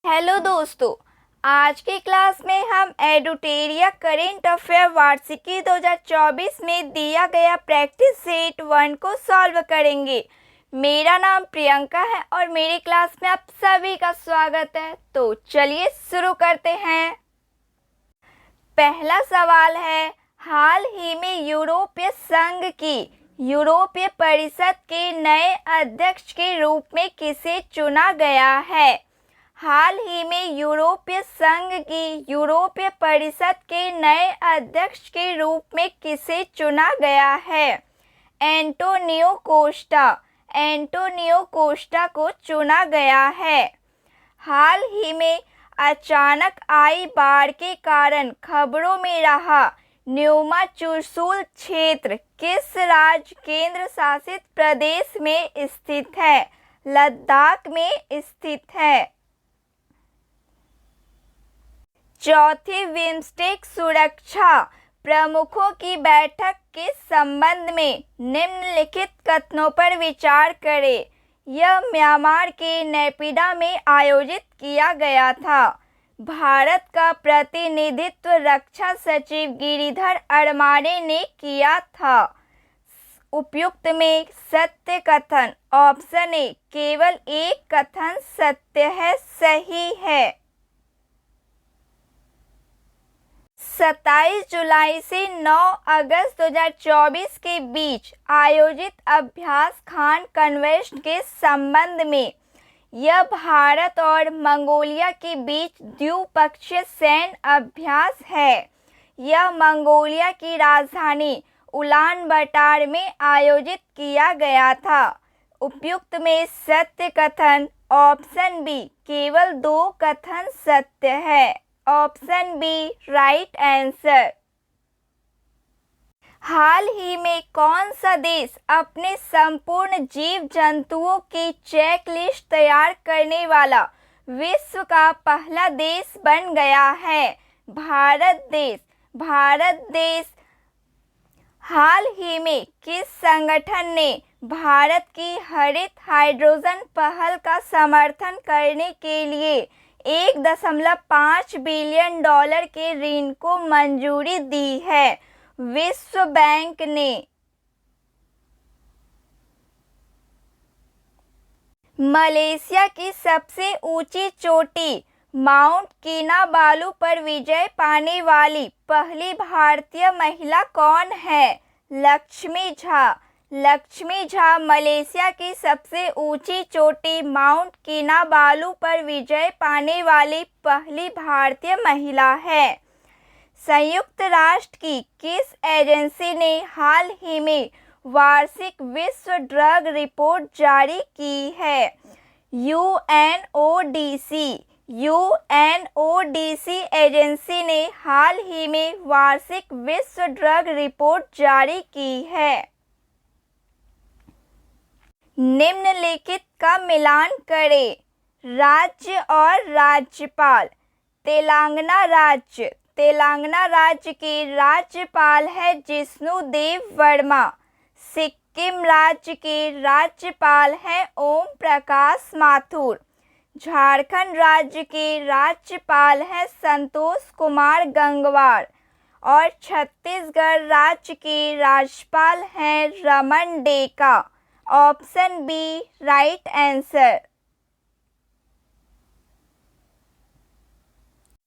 Hello दोस्तों, आज की क्लास में हम एडुटेरिया करेंट अफेयर वार्षिकी 2024 में दिया गया प्रैक्टिस सेट 1 को सॉल्व करेंगे। मेरा नाम प्रियंका है और मेरी क्लास में आप सभी का स्वागत है। तो चलिए शुरू करते हैं। पहला सवाल है, हाल ही में यूरोपीय संघ की यूरोपीय परिषद के नए अध्यक्ष के रूप में किसे चुना गया है? हाल ही में यूरोपीय संघ की यूरोपीय परिषद के नए अध्यक्ष के रूप में किसे चुना गया है? एंटोनियो कोस्टा को चुना गया है। हाल ही में अचानक आई बाढ़ के कारण खबरों में रहा न्यूमा चुशुल क्षेत्र किस राज्य केंद्र शासित प्रदेश में स्थित है? लद्दाख में स्थित है। चौथी बिम्स्टेक सुरक्षा प्रमुखों की बैठक के संबंध में निम्नलिखित कथनों पर विचार करें। यह म्यांमार के नेपिडा में आयोजित किया गया था। भारत का प्रतिनिधित्व रक्षा सचिव गिरिधर अरमाने ने किया था। उपयुक्त में सत्य कथन ऑप्शन ए, केवल एक कथन सत्य है, सही है। 27 जुलाई से 9 अगस्त 2024 के बीच आयोजित अभ्यास खान कन्वेस्ट के संबंध में यह भारत और मंगोलिया के बीच द्विपक्षीय सैन्य अभ्यास है। यह मंगोलिया की राजधानी उलानबाटर में आयोजित किया गया था। उपयुक्त में सत्य कथन ऑप्शन बी, केवल 2 कथन सत्य है। Option B right answer. हाल ही में कौन सा देश अपने संपूर्ण जीव जंतुओं की चेक लिस्ट तैयार करने वाला विश्व का पहला देश बन गया है? भारत देश। हाल ही में किस संगठन ने भारत की हरित हाइड्रोजन पहल का समर्थन करने के लिए $1.5 बिलियन के ऋण को मंजूरी दी है? विश्व बैंक ने। मलेशिया की सबसे ऊंची चोटी माउंट किनाबालू पर विजय पाने वाली पहली भारतीय महिला कौन है? लक्ष्मी झा मलेशिया की सबसे ऊंची चोटी माउंट किनाबालू पर विजय पाने वाली पहली भारतीय महिला है। संयुक्त राष्ट्र की किस एजेंसी ने हाल ही में वार्षिक विश्व ड्रग रिपोर्ट जारी की है? यूएनओडीसी एजेंसी ने हाल ही में वार्षिक विश्व ड्रग रिपोर्ट जारी की है। निम्नलिखित का मिलान करें। राज्य और राज्यपाल। तेलंगाना राज्य के राज्यपाल है जिष्णुदेव वर्मा। सिक्किम राज्य के राज्यपाल हैं ओम प्रकाश माथुर। झारखंड राज्य के राज्यपाल हैं संतोष कुमार गंगवार और छत्तीसगढ़ राज्य के राज्यपाल हैं Raman Deka. Option B right answer.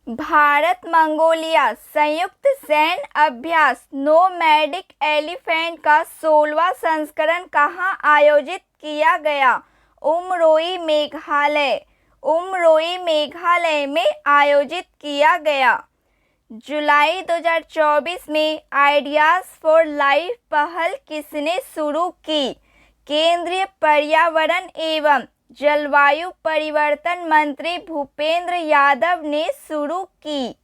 Bharat Mongolia संयुक्त सैन्य अभ्यास नोमैडिक एलिफेंट का 16वां संस्करण कहाँ आयोजित किया गया? उमरोई मेघालय में आयोजित किया गया। जुलाई 2024 में आइडियाज फॉर लाइफ पहल किसने शुरू की? केंद्रीय पर्यावरण एवं जलवायु परिवर्तन मंत्री भूपेंद्र यादव ने शुरू की।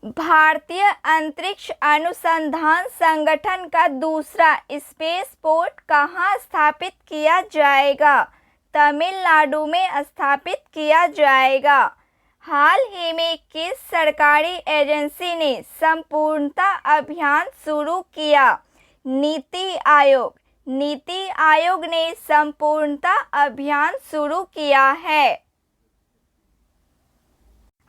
भारतीय अंतरिक्ष अनुसंधान संगठन का दूसरा स्पेस पोर्ट कहाँ स्थापित किया जाएगा? तमिलनाडु में स्थापित किया जाएगा। हाल ही में किस सरकारी एजेंसी ने संपूर्णता अभियान शुरू किया? नीति नीति आयोग ने संपूर्णता अभियान शुरू किया है?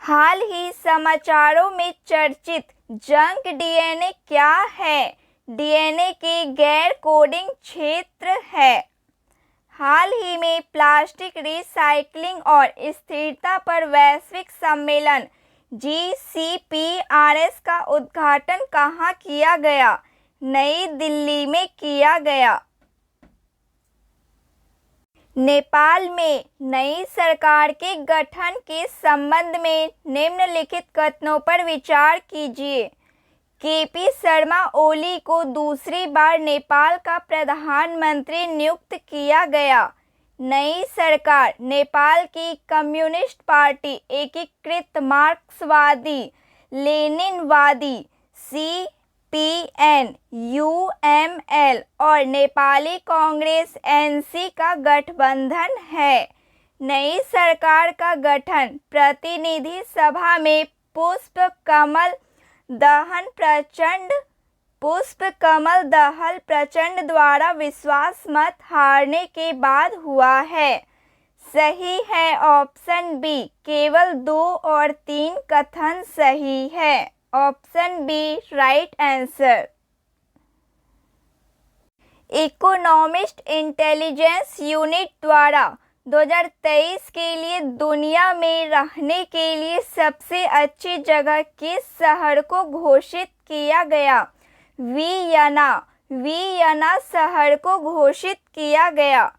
हाल ही समाचारों में चर्चित जंक डीएनए क्या है? डीएनए के गैर कोडिंग क्षेत्र है। हाल ही में प्लास्टिक रिसाइक्लिंग और स्थिरता पर वैश्विक सम्मेलन GCPRS का उद्घाटन कहाँ किया गया? नई दिल्ली में किया गया। नेपाल में नई सरकार के गठन के संबंध में निम्नलिखित कथनों पर विचार कीजिए। केपी शर्मा ओली को दूसरी बार नेपाल का प्रधानमंत्री नियुक्त किया गया। नई सरकार नेपाल की कम्युनिस्ट पार्टी, एकीकृत मार्क्सवादी लेनिनवादी CPN, UML और नेपाली कांग्रेस NC का गठबंधन है। नई सरकार का गठन प्रतिनिधि सभा में पुष्पकमल दहल प्रचंड द्वारा विश्वास मत हारने के बाद हुआ है। सही है ऑप्शन बी। केवल 2 और 3 कथन सही है। Option B right answer. Economist Intelligence Unit द्वारा 2023 के लिए दुनिया में रहने के लिए सबसे अच्छी जगह किस शहर को घोषित किया गया? वियना शहर को घोषित किया गया।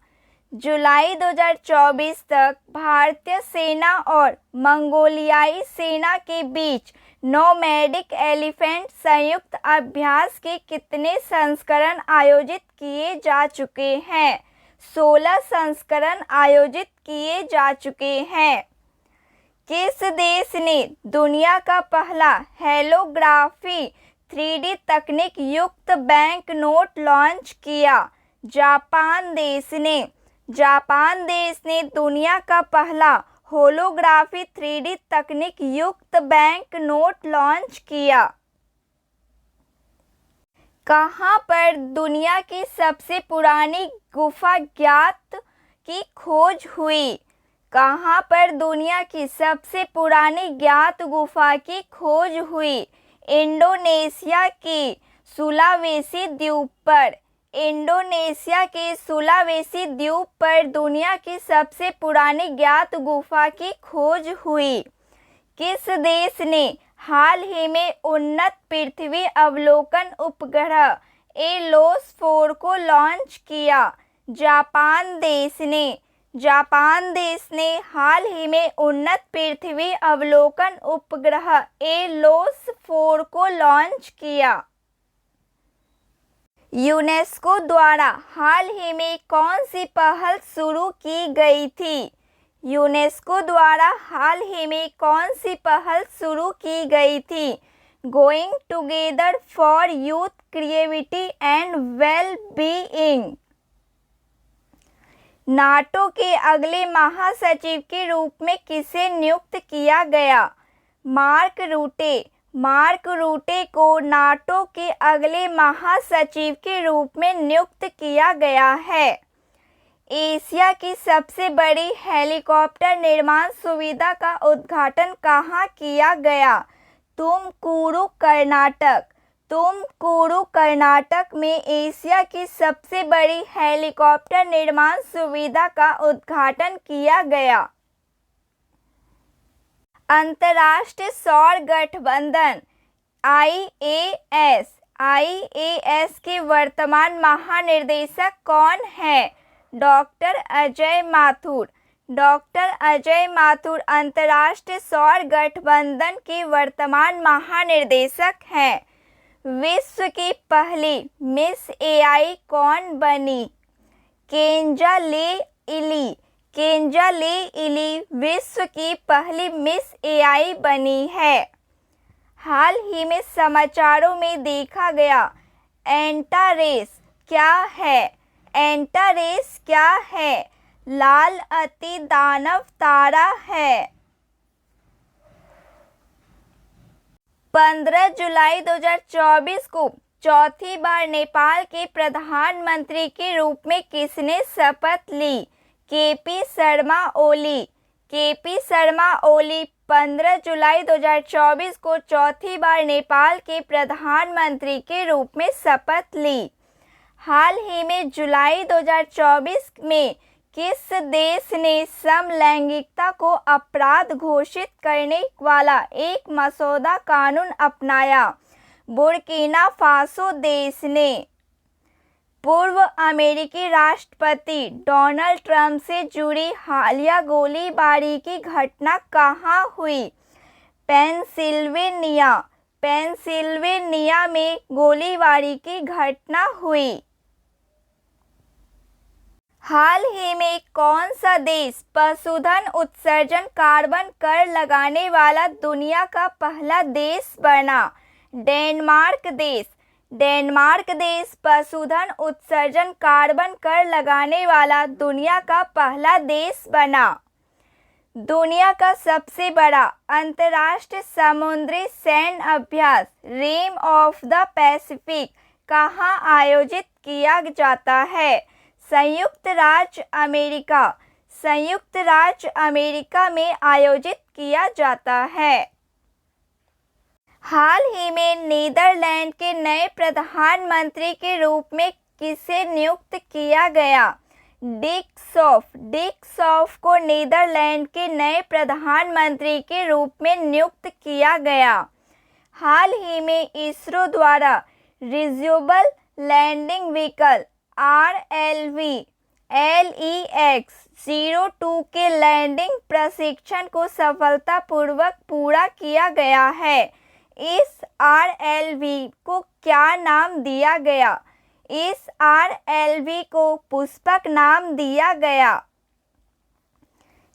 जुलाई 2024 तक भारतीय सेना और मंगोलियाई सेना के बीच नोमैडिक एलिफेंट संयुक्त अभ्यास के कितने संस्करण आयोजित किए जा चुके हैं? 16 संस्करण आयोजित किए जा चुके हैं। किस देश ने दुनिया का पहला हेलोग्राफी 3D तकनीक युक्त बैंक नोट लॉन्च किया? जापान देश ने दुनिया का पहला होलोग्राफी 3D तकनीक युक्त बैंक नोट लॉन्च किया। कहाँ पर दुनिया की सबसे पुरानी गुफा ज्ञात की खोज हुई? कहाँ पर दुनिया की सबसे पुरानी ज्ञात गुफा की खोज हुई? इंडोनेशिया के सुलावेसी द्वीप पर। इंडोनेशिया के सुलावेसी द्वीप पर दुनिया की सबसे पुरानी ज्ञात गुफा की खोज हुई। किस देश ने हाल ही में उन्नत पृथ्वी अवलोकन उपग्रह एलोस 4 को लॉन्च किया? जापान देश ने हाल ही में उन्नत पृथ्वी अवलोकन उपग्रह एलोस 4 को लॉन्च किया। यूनेस्को द्वारा हाल ही में कौन सी पहल शुरू की गई थी? यूनेस्को द्वारा हाल ही में कौन सी पहल शुरू की गई थी? Going together for youth creativity and well being. NATO के अगले महासचिव के रूप में किसे नियुक्त किया गया? मार्क रूटे को नाटो के अगले महासचिव के रूप में नियुक्त किया गया है। एशिया की सबसे बड़ी हेलीकॉप्टर निर्माण सुविधा का उद्घाटन कहाँ किया गया? तुमकुरू कर्नाटक में एशिया की सबसे बड़ी हेलीकॉप्टर निर्माण सुविधा का उद्घाटन किया गया। अंतर्राष्ट्रीय सौर गठबंधन IAS के वर्तमान महानिदेशक कौन है? डॉक्टर अजय माथुर अंतर्राष्ट्रीय सौर गठबंधन के वर्तमान महानिदेशक हैं। विश्व की पहली मिस AI कौन बनी? केंजा ले इली विश्व की पहली मिस AI बनी है। हाल ही में समाचारों में देखा गया एंटारेस क्या है? लाल अति दानव तारा है। 15 जुलाई 2024 को चौथी बार नेपाल के प्रधानमंत्री के रूप में किसने शपथ ली? केपी शर्मा ओली। केपी शर्मा ओली 15 जुलाई 2024 को चौथी बार नेपाल के प्रधानमंत्री के रूप में शपथ ली। हाल ही में जुलाई 2024 में किस देश ने समलैंगिकता को अपराध घोषित करने वाला एक मसौदा कानून अपनाया? बुर्किना फासो देश ने। पूर्व अमेरिकी राष्ट्रपति डोनाल्ड ट्रंप से जुड़ी हालिया गोलीबारी की घटना कहाँ हुई? पेंसिल्वेनिया। पेंसिल्वेनिया में गोलीबारी की घटना हुई। हाल ही में कौन सा देश पशुधन उत्सर्जन कार्बन कर लगाने वाला दुनिया का पहला देश बना? डेनमार्क देश। डेनमार्क देश पशुधन उत्सर्जन कार्बन कर लगाने वाला दुनिया का पहला देश बना। दुनिया का सबसे बड़ा अंतर्राष्ट्रीय समुद्री सैन्य अभ्यास रिम ऑफ द पैसिफिक कहाँ आयोजित किया जाता है? संयुक्त राज्य अमेरिका। संयुक्त राज्य अमेरिका में आयोजित किया जाता है। हाल ही में नीदरलैंड के नए प्रधानमंत्री के रूप में किसे नियुक्त किया गया? डिक सॉफ। डिक सॉफ को नीदरलैंड के नए प्रधानमंत्री के रूप में नियुक्त किया गया। हाल ही में इसरो द्वारा रिज्यूबल लैंडिंग व्हीकल RLV LEX-02 के लैंडिंग प्रशिक्षण को सफलतापूर्वक पूरा किया गया है। इस RLV को क्या नाम दिया गया? इस RLV को पुष्पक नाम दिया गया।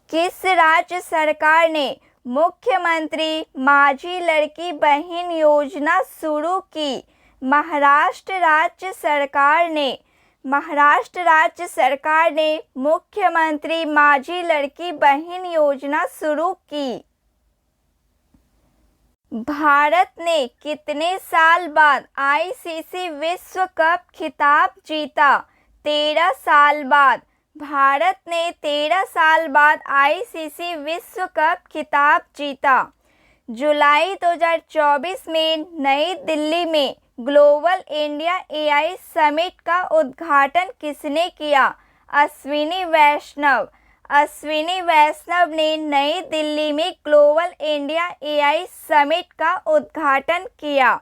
किस राज्य सरकार ने मुख्यमंत्री माझी लड़की बहन योजना शुरू की? महाराष्ट्र राज्य सरकार ने। महाराष्ट्र राज्य सरकार ने मुख्यमंत्री माझी लड़की बहन योजना शुरू की। भारत ने कितने साल बाद ICC विश्व कप खिताब जीता? 13 साल बाद। भारत ने 13 साल बाद ICC विश्व कप खिताब जीता। जुलाई 2024 में नई दिल्ली में ग्लोबल इंडिया AI समिट का उद्घाटन किसने किया? अश्विनी वैष्णव। अश्विनी वैष्णव ने नई दिल्ली में ग्लोबल इंडिया AI समिट का उद्घाटन किया।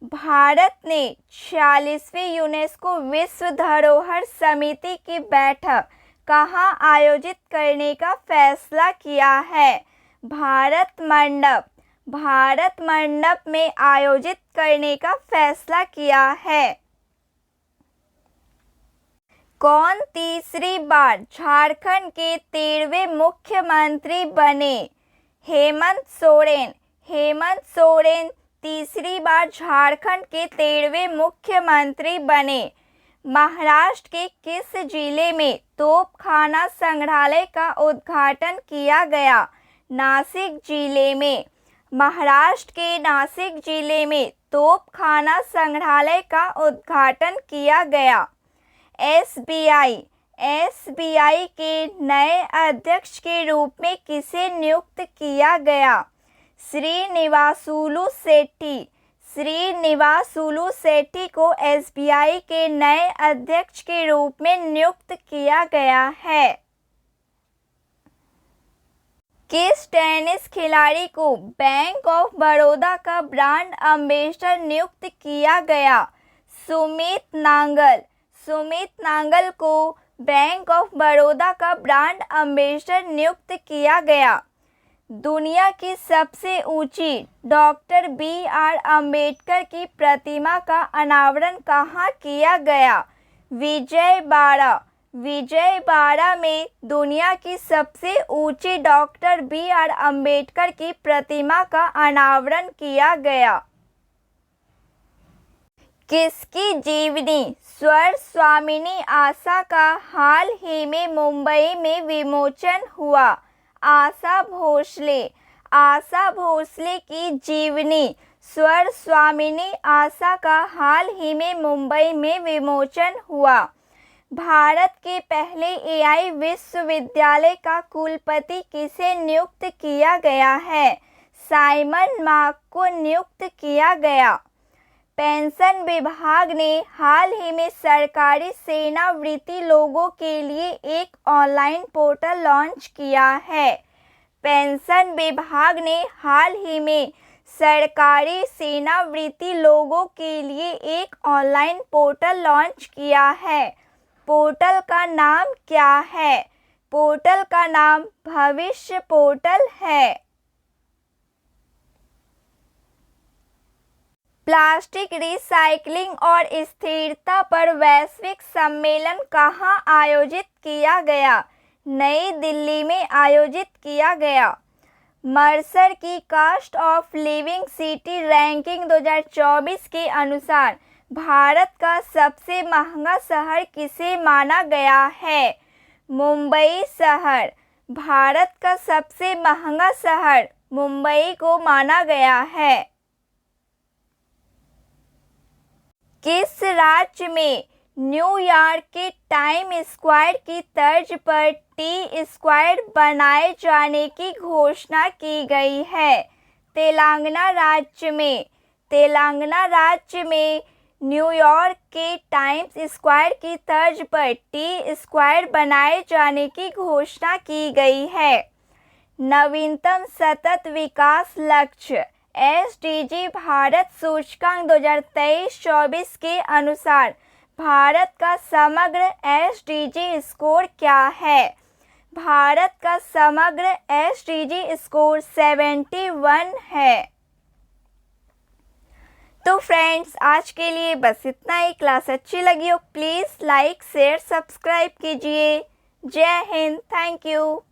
भारत ने 46वीं यूनेस्को विश्व धरोहर समिति की बैठक कहाँ आयोजित करने का फैसला किया है? भारत मंडप। भारत मंडप में आयोजित करने का फैसला किया है। कौन तीसरी बार झारखंड के 13वें मुख्यमंत्री बने? हेमंत सोरेन। हेमंत सोरेन तीसरी बार झारखंड के 13वें मुख्यमंत्री बने। महाराष्ट्र के किस जिले में तोपखाना संग्रहालय का उद्घाटन किया गया? नासिक जिले में। महाराष्ट्र के नासिक जिले में तोपखाना संग्रहालय का उद्घाटन किया गया। SBI। SBI के नए अध्यक्ष के रूप में किसे नियुक्त किया गया? श्रीनिवासुलु शेट्टी। श्रीनिवासुलु शेट्टी को SBI के नए अध्यक्ष के रूप में नियुक्त किया गया है। किस टेनिस खिलाड़ी को बैंक ऑफ बड़ौदा का ब्रांड एम्बेसडर नियुक्त किया गया? सुमित नांगल। सुमित नांगल को बैंक ऑफ बड़ौदा का ब्रांड एम्बेसडर नियुक्त किया गया। दुनिया की सबसे ऊंची डॉक्टर BR अम्बेडकर की प्रतिमा का अनावरण कहाँ किया गया? विजयवाड़ा। विजयवाड़ा में दुनिया की सबसे ऊंची डॉक्टर BR अम्बेडकर की प्रतिमा का अनावरण किया गया। किसकी जीवनी स्वर स्वामिनी आशा का हाल ही में मुंबई में विमोचन हुआ? आशा भोसले। आशा भोसले की जीवनी स्वर स्वामिनी आशा का हाल ही में मुंबई में विमोचन हुआ। भारत के पहले एआई विश्वविद्यालय का कुलपति किसे नियुक्त किया गया है? साइमन मार्क को नियुक्त किया गया। पेंशन विभाग ने हाल ही में सरकारी सेवानिवृत्त लोगों के लिए एक ऑनलाइन पोर्टल लॉन्च किया है। पेंशन विभाग ने हाल ही में सरकारी सेवानिवृत्त लोगों के लिए एक ऑनलाइन पोर्टल लॉन्च किया है। पोर्टल का नाम क्या है? पोर्टल का नाम भविष्य पोर्टल है। प्लास्टिक रिसाइक्लिंग और स्थिरता पर वैश्विक सम्मेलन कहाँ आयोजित किया गया? नई दिल्ली में आयोजित किया गया। मर्सर की cost of living city ranking 2024 के अनुसार भारत का सबसे महंगा शहर किसे माना गया है? मुंबई शहर। भारत का सबसे महंगा शहर मुंबई को माना गया है। किस राज्य में न्यूयॉर्क के टाइम स्क्वायर की तर्ज पर टी स्क्वायर बनाए जाने की घोषणा की गई है? तेलंगाना राज्य में। तेलंगाना राज्य में न्यूयॉर्क के टाइम्स स्क्वायर की तर्ज पर टी स्क्वायर बनाए जाने की घोषणा की गई है। नवीनतम सतत विकास लक्ष्य एसडीजी भारत सूचकांक 2023-24 के अनुसार भारत का समग्र एसडीजी स्कोर क्या है? भारत का समग्र एसडीजी स्कोर 71 है। तो फ्रेंड्स, आज के लिए बस इतना ही। क्लास अच्छी लगी हो प्लीज़ लाइक शेयर सब्सक्राइब कीजिए। जय हिंद। Thank you.